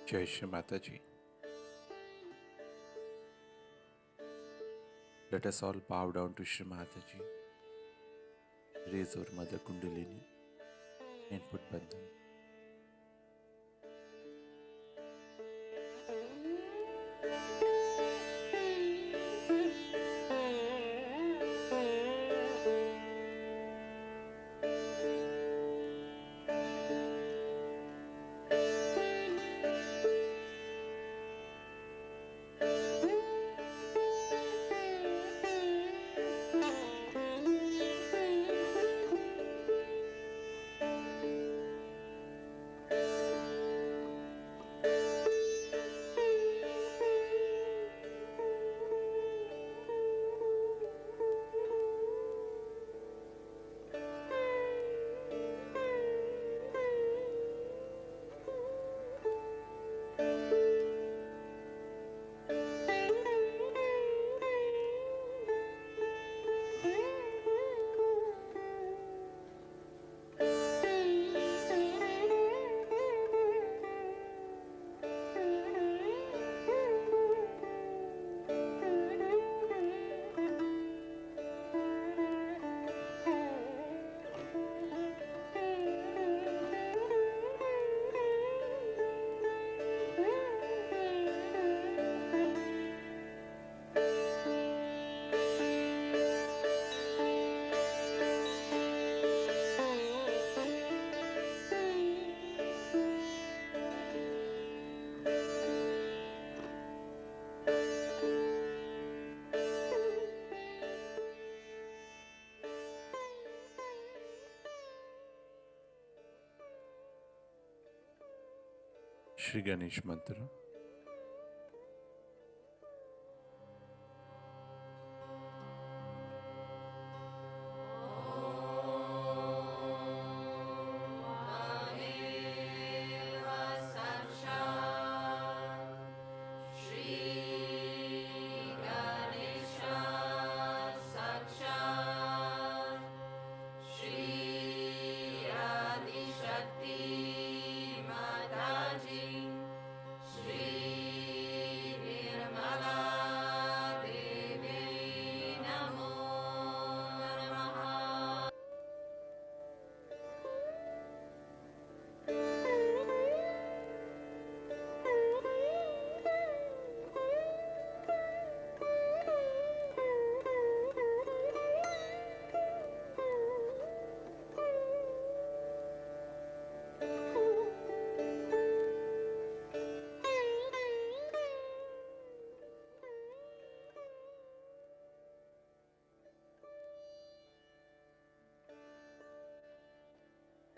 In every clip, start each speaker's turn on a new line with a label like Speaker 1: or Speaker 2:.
Speaker 1: Jai Shri Mataji. Let us all bow down to Shri Mataji. Raise our Mother Kundalini and put Bandhan. Shri Ganesh Mantra.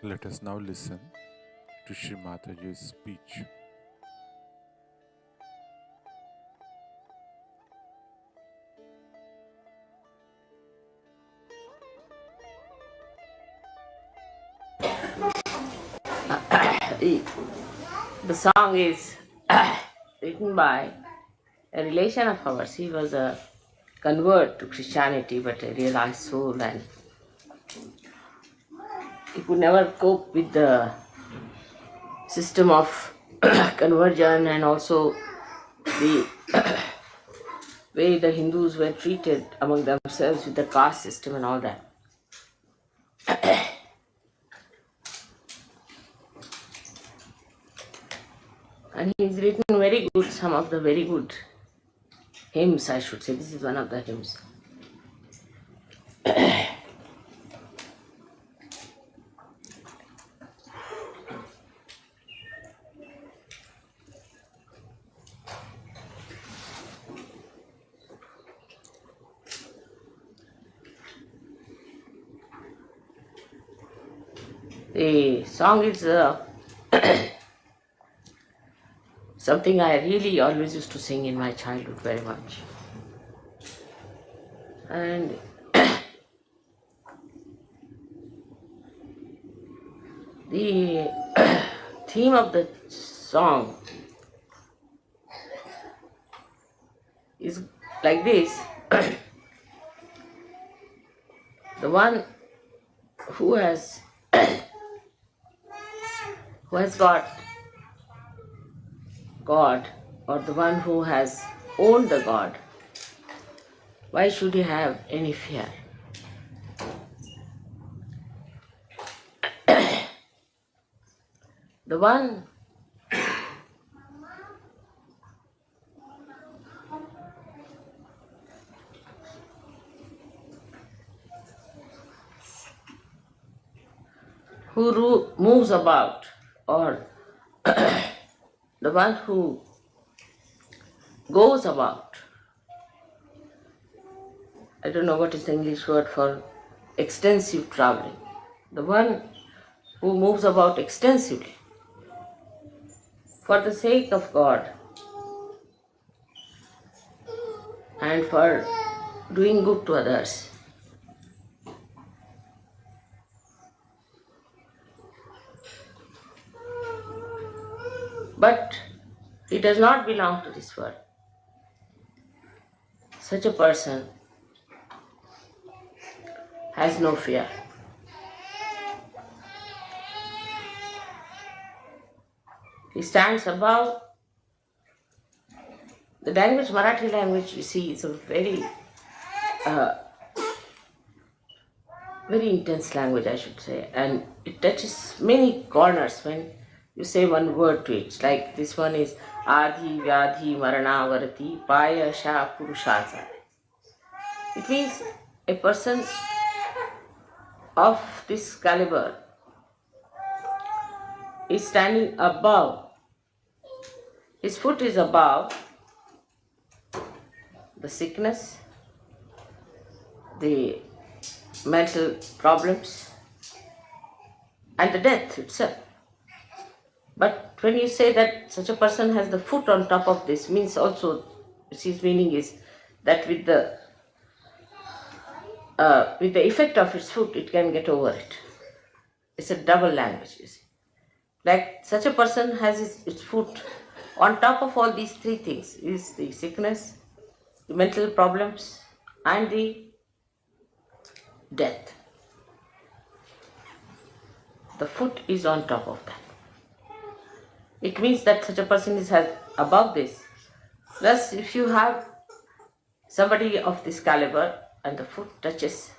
Speaker 1: Let us now listen to Shri Mataji's speech.
Speaker 2: The song is written by a relation of ours. He was a convert to Christianity, but a realized soul, and he could never cope with the system of conversion and also the way the Hindus were treated among themselves with the caste system and all that. And he's written very good, some of the very good hymns, I should say. This is one of the hymns. The song is something I really always used to sing in my childhood very much. And the theme of the song is like this. The one who has got God or the one who has owned the God, why should he have any fear? The one who moves about, or the one who goes about, I don't know what is the English word for extensive traveling, the one who moves about extensively for the sake of God and for doing good to others. But he does not belong to this world. Such a person has no fear. He stands above. The language, Marathi language, you see, is a very intense language, I should say, and it touches many corners when you say one word to it. Like this one is Adi Vyadhi Marana Varati Paya Sha Purushacha. It means a person of this caliber is standing above. His foot is above the sickness, the mental problems, and the death itself. But when you say that such a person has the foot on top of this, means also, his meaning is that with the effect of its foot, it can get over it. It's a double language, you see. Like such a person has its foot on top of all these three things, is the sickness, the mental problems, and the death. The foot is on top of that. It means that such a person is above this. Plus, if you have somebody of this caliber and the foot touches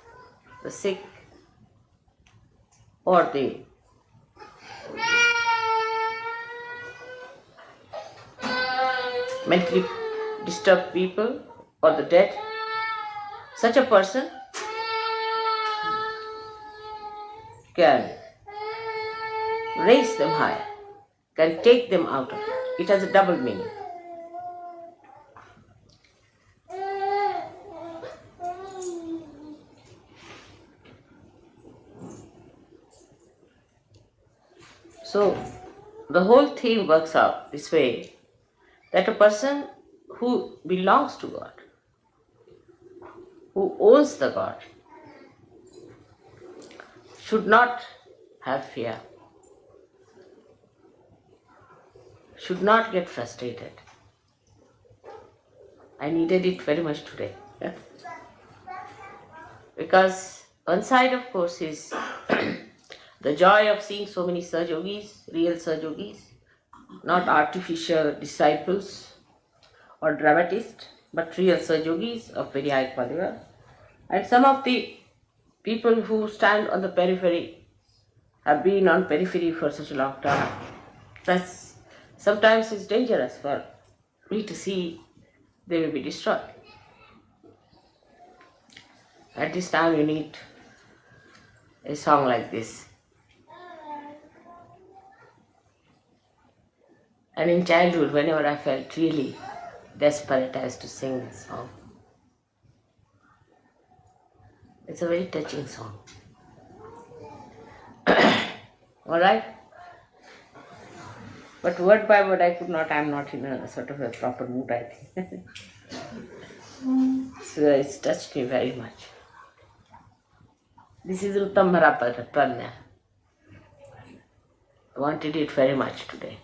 Speaker 2: the sick or the mentally disturbed people or the dead, such a person can raise them higher, can take them out of it. It has a double meaning. So, the whole theme works out this way, that a person who belongs to God, who owns the God, should not have fear, should not get frustrated. I needed it very much today. Because one side, of course, is the joy of seeing so many Sahajogis, real Sahajogis, not artificial disciples or dramatists, but real Sahajogis of very high quality. And some of the people who stand on the periphery have been on periphery for such a long time. That's sometimes it's dangerous for me to see they will be destroyed. At this time you need a song like this. And in childhood, whenever I felt really desperate, I used to sing this song. It's a very touching song. Alright? But word by word I could not, I am not in a sort of a proper mood, I think. So it's touched me very much. This is Uttam Pranya. I wanted it very much today.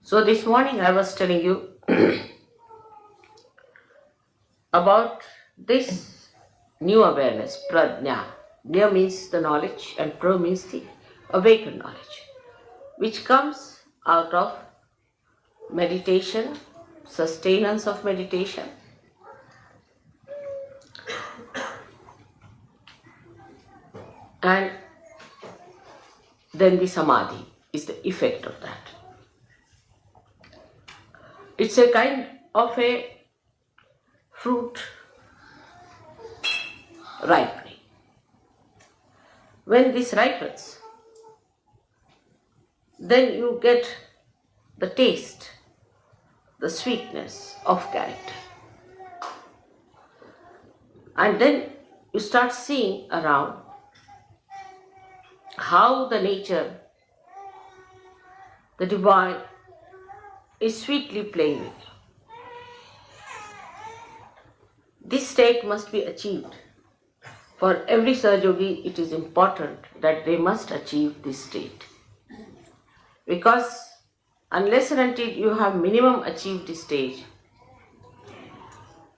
Speaker 2: So this morning I was telling you about this new awareness, prajna. Gya means the knowledge and pra means the awakened knowledge, which comes out of meditation, sustenance of meditation, and then the samadhi is the effect of that. It's a kind of a fruit ripening. When this ripens, then you get the taste, the sweetness of character. And then you start seeing around how the nature, the divine, is sweetly playing with you. This state must be achieved. For every Sahaja-yogi, it is important that they must achieve this state. Because unless and until you have minimum achieved this stage,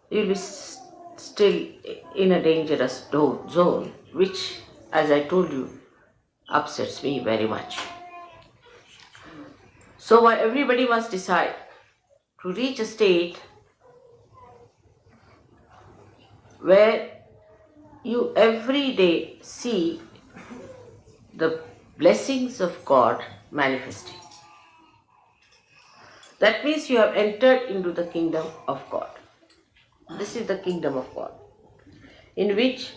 Speaker 2: you will be still in a dangerous zone, which, as I told you, upsets me very much. So everybody must decide to reach a state where you every day see the blessings of God manifesting. That means you have entered into the kingdom of God. This is the kingdom of God, in which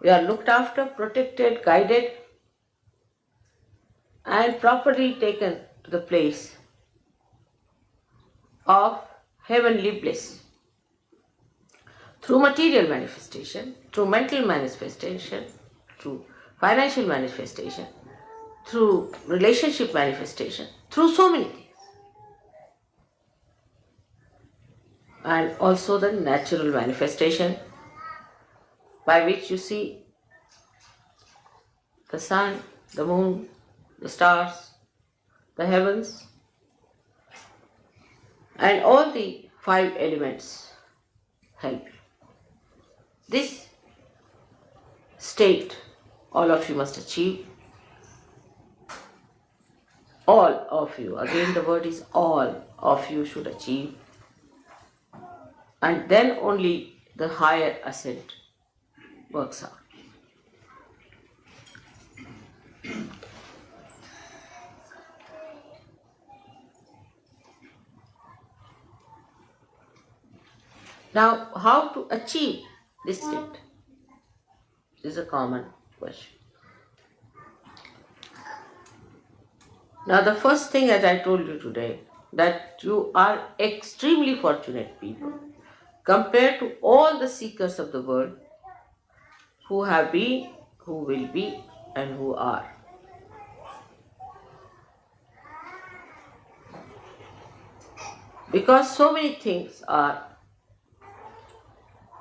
Speaker 2: we are looked after, protected, guided, and properly taken to the place of heavenly bliss. Through material manifestation, through mental manifestation, through financial manifestation, through relationship manifestation, through so many things. And also the natural manifestation by which you see the sun, the moon, the stars, the heavens, and all the 5 elements help you. This state all of you must achieve. All of you, again the word is all of you should achieve. And then only the higher ascent works out. Now, how to achieve this state is a common question. Now, the first thing, as I told you today, that you are extremely fortunate people compared to all the seekers of the world who have been, who will be, and who are. Because so many things are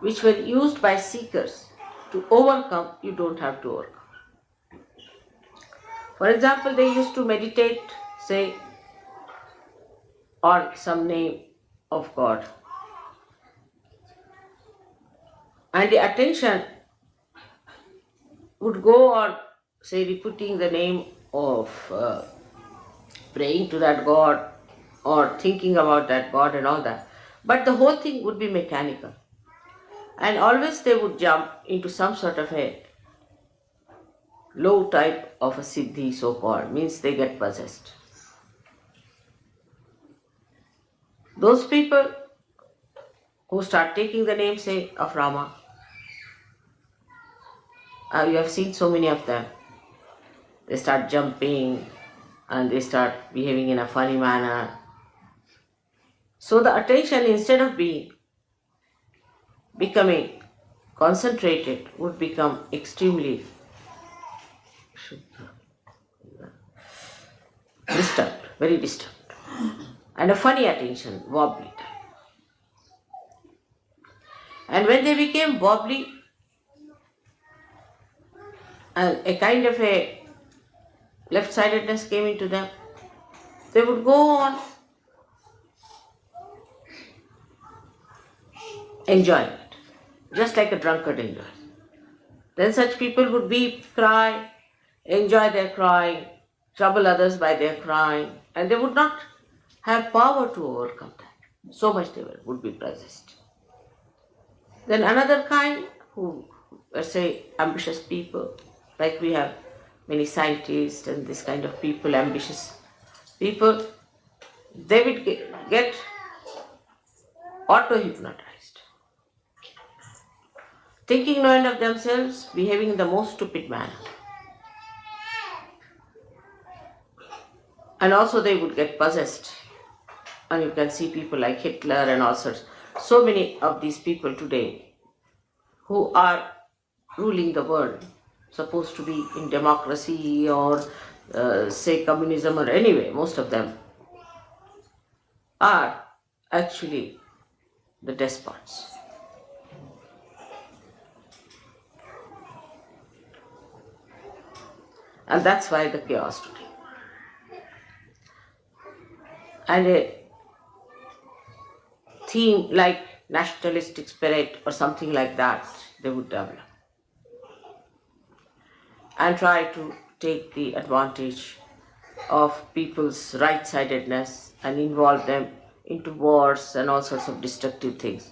Speaker 2: which were used by seekers to overcome, you don't have to overcome. For example, they used to meditate, say, on some name of God. And the attention would go on, say, repeating the name of praying to that God or thinking about that God and all that. But the whole thing would be mechanical. And always they would jump into some sort of a low type of a siddhi, so-called, means they get possessed. Those people who start taking the name, say, of Rama, you have seen so many of them. They start jumping and they start behaving in a funny manner. So the attention, instead of becoming concentrated, would become extremely disturbed, very disturbed. And a funny attention, wobbly type. And when they became wobbly, and a kind of a left-sidedness came into them, They would go on enjoying it, just like a drunkard enjoys. Then such people would weep, cry, enjoy their crying, trouble others by their crying, and they would not have power to overcome that. So much they would be possessed. Then another kind who, let's say, ambitious people, like we have many scientists and this kind of people, ambitious people, they would get auto-hypnotized, thinking no end of themselves, behaving in the most stupid manner. And also they would get possessed. And you can see people like Hitler and all sorts. So many of these people today who are ruling the world, supposed to be in democracy or say communism or anyway, most of them are actually the despots. And that's why the chaos today. And a theme like nationalistic spirit or something like that, they would develop and try to take the advantage of people's right-sidedness and involve them into wars and all sorts of destructive things.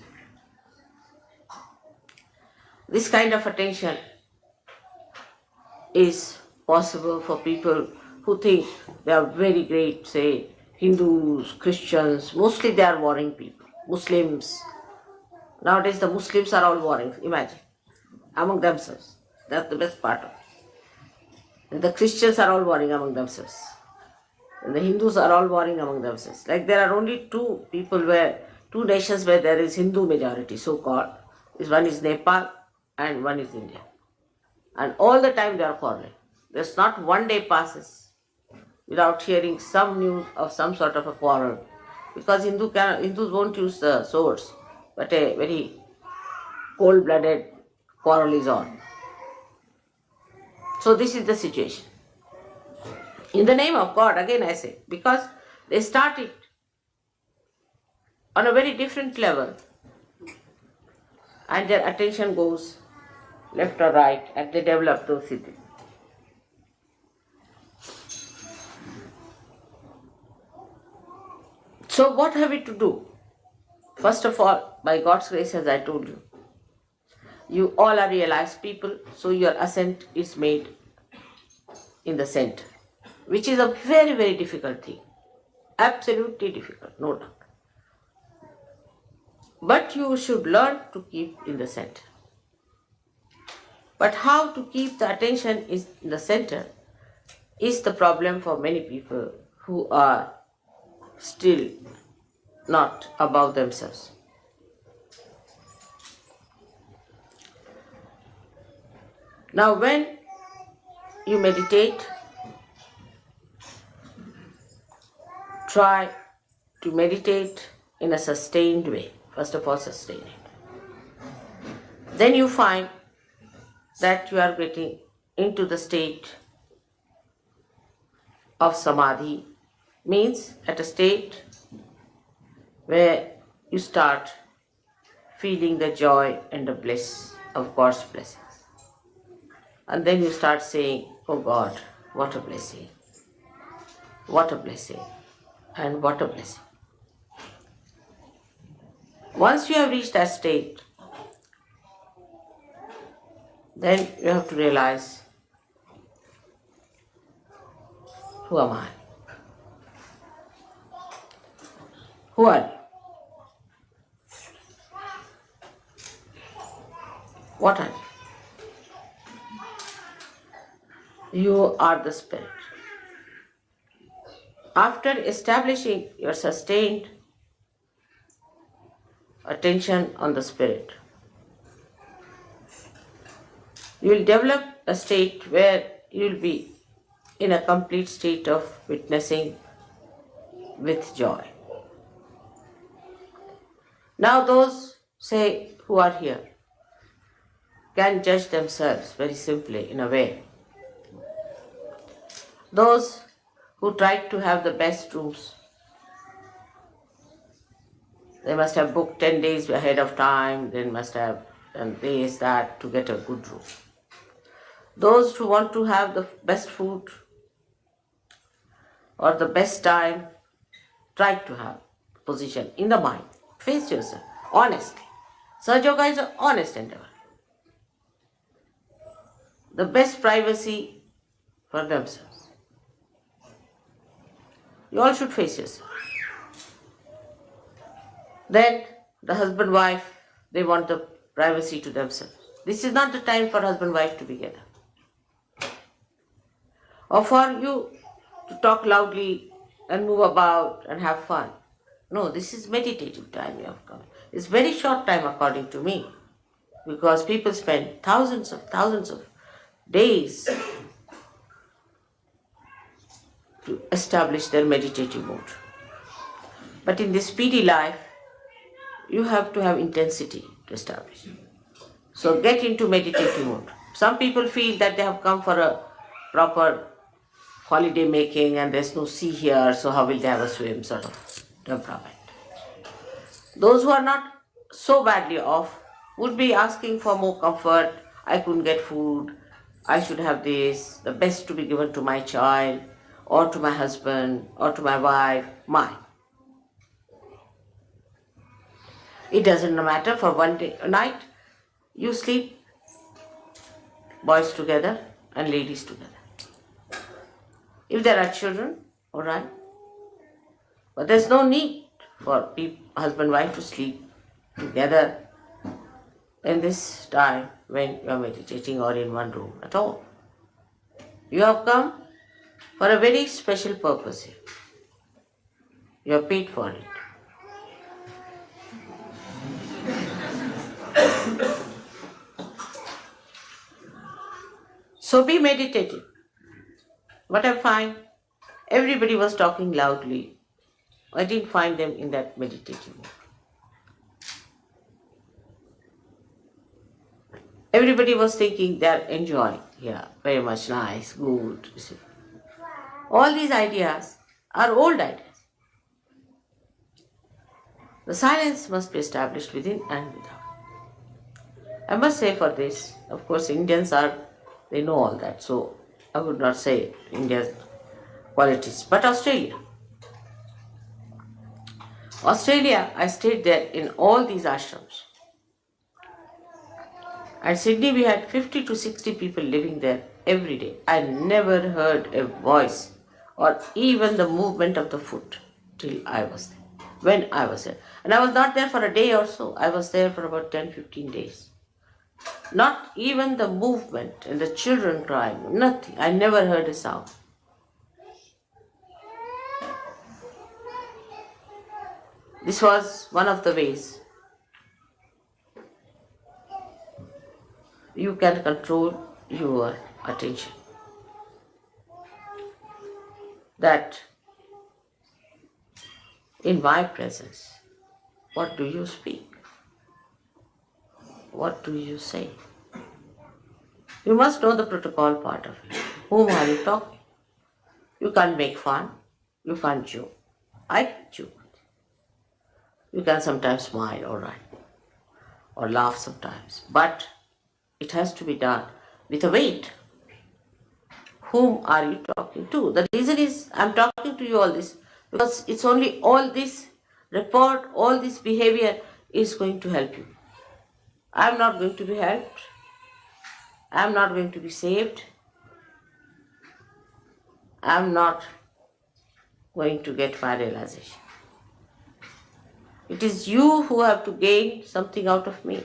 Speaker 2: This kind of attention is possible for people who think they are very great, say Hindus, Christians, mostly they are warring people. Muslims, nowadays the Muslims are all warring, imagine, among themselves. That's the best part of it. And the Christians are all warring among themselves. And the Hindus are all warring among themselves. Like there are only two nations where there is Hindu majority, so-called. One is Nepal and one is India. And all the time they are quarreling. There's not one day passes without hearing some news of some sort of a quarrel. Because Hindus won't use the swords, but a very cold-blooded quarrel is on. So this is the situation. In the name of God, again I say, because they started on a very different level and their attention goes left or right and they develop those cities. So what have we to do? First of all, by God's grace, as I told you, you all are realized people, so your ascent is made in the center, which is a very, very difficult thing. Absolutely difficult, no doubt. But you should learn to keep in the center. But how to keep the attention in the center is the problem for many people who are still not above themselves. Now when you meditate, try to meditate in a sustained way. First of all, sustain it. Then you find that you are getting into the state of samadhi, means at a state where you start feeling the joy and the bliss of God's blessings. And then you start saying, oh God, what a blessing, what a blessing, and what a blessing. Once you have reached that state, then you have to realize, who am I? Who are you? What are you? You are the spirit. After establishing your sustained attention on the spirit, you will develop a state where you will be in a complete state of witnessing with joy. Now those, say, who are here can judge themselves very simply in a way. Those who tried to have the best rooms. They must have booked 10 days ahead of time. They must have done this, that to get a good room. Those who want to have the best food or the best time, try to have position in the mind. Face yourself honestly. Sahaja Yoga is an honest endeavor. The best privacy for themselves. You all should face yourself. Then the husband wife, they want the privacy to themselves. This is not the time for husband wife to be together. Or for you to talk loudly and move about and have fun. No, this is meditative time you have come. It's very short time according to me. Because people spend thousands of days to establish their meditative mode. But in this speedy life, you have to have intensity to establish. So get into meditative mode. Some people feel that they have come for a proper holiday making and there's no sea here, so how will they have a swim sort of temperament. Those who are not so badly off would be asking for more comfort. I couldn't get food, I should have this, the best to be given to my child, or to my husband, or to my wife, mine. It doesn't matter for one day, a night, you sleep, boys together and ladies together. If there are children, all right. But there's no need for husband and wife to sleep together in this time when you are meditating or in one room at all. You have come for a very special purpose here. You are paid for it. So be meditative. What I find, everybody was talking loudly. I didn't find them in that meditative mode. Everybody was thinking they're enjoying. Yeah, very much nice, good. You see. All these ideas are old ideas. The silence must be established within and without. I must say for this, of course, Indians they know all that, so I would not say India's qualities, but Australia. I stayed there in all these ashrams. At Sydney, we had 50 to 60 people living there every day. I never heard a voice or even the movement of the foot till I was there, when I was there. And I was not there for a day or so. I was there for about 10-15 days. Not even the movement and the children crying, nothing. I never heard a sound. This was one of the ways you can control your attention. That in my presence, what do you speak? What do you say? You must know the protocol part of it. Whom are you talking? You can't make fun. You can't joke. I can joke. You can sometimes smile, all right, or laugh sometimes. But it has to be done with a weight. Whom are you talking to? The reason is I'm talking to you all this because it's only all this report, all this behavior is going to help you. I'm not going to be helped. I'm not going to be saved. I'm not going to get my realization. It is you who have to gain something out of me.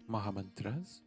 Speaker 1: Mahamantras.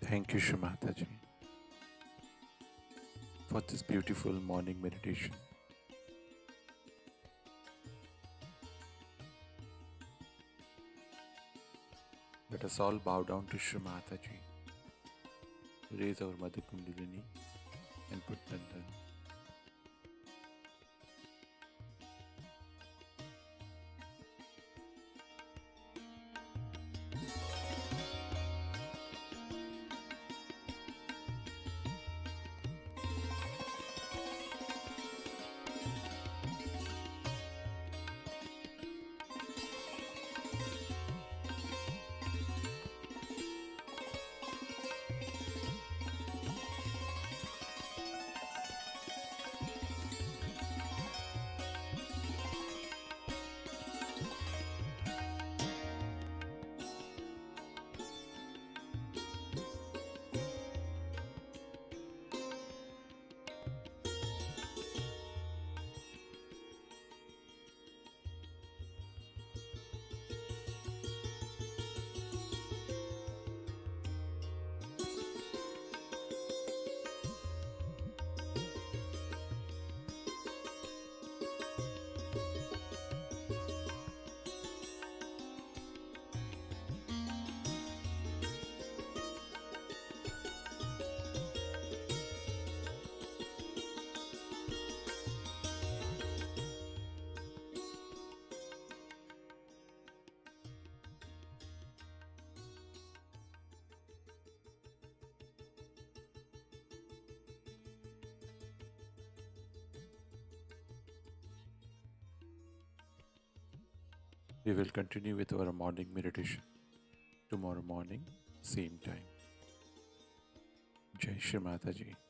Speaker 1: Thank you, Shrimataji, for this beautiful morning meditation. us all bow down to Shri Mataji, raise our Mother Kundalini and put Bandhan. We will continue with our morning meditation tomorrow morning, same time. Jai Shri Mataji.